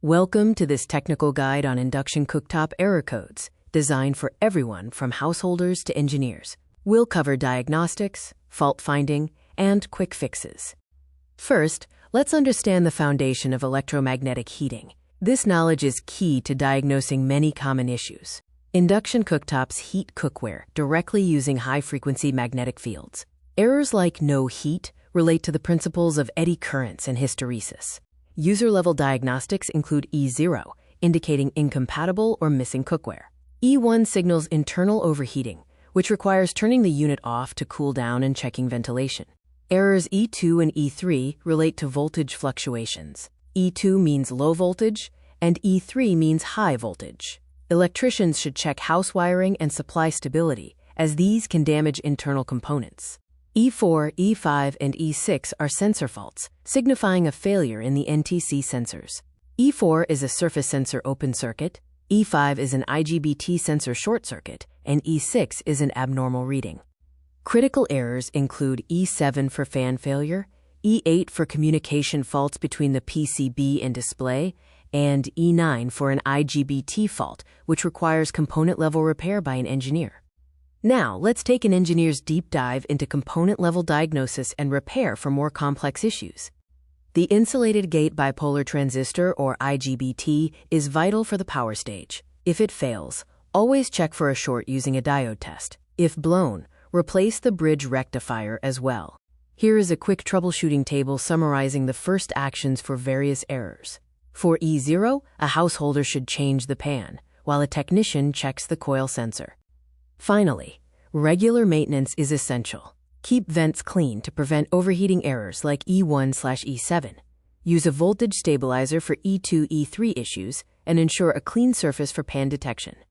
Welcome to this technical guide on induction cooktop error codes, designed for everyone from householders to engineers. We'll cover diagnostics, fault finding, and quick fixes. First, let's understand the foundation of electromagnetic heating. This knowledge is key to diagnosing many common issues. Induction cooktops heat cookware directly using high-frequency magnetic fields. Errors like no heat relate to the principles of eddy currents and hysteresis. User-level diagnostics include E0, indicating incompatible or missing cookware. E1 signals internal overheating, which requires turning the unit off to cool down and checking ventilation. Errors E2 and E3 relate to voltage fluctuations. E2 means low voltage, and E3 means high voltage. Electricians should check house wiring and supply stability, as these can damage internal components. E4, E5, and E6 are sensor faults, signifying a failure in the NTC sensors. E4 is a surface sensor open circuit, E5 is an IGBT sensor short circuit, and E6 is an abnormal reading. Critical errors include E7 for fan failure, E8 for communication faults between the PCB and display, and E9 for an IGBT fault, which requires component-level repair by an engineer. Now, let's take an engineer's deep dive into component-level diagnosis and repair for more complex issues. The insulated gate bipolar transistor, or IGBT, is vital for the power stage. If it fails, always check for a short using a diode test. If blown, replace the bridge rectifier as well. Here is a quick troubleshooting table summarizing the first actions for various errors. For E0, a householder should change the pan, while a technician checks the coil sensor. Finally, regular maintenance is essential. Keep vents clean to prevent overheating errors like E1/E7. Use a voltage stabilizer for E2/E3 issues and ensure a clean surface for pan detection.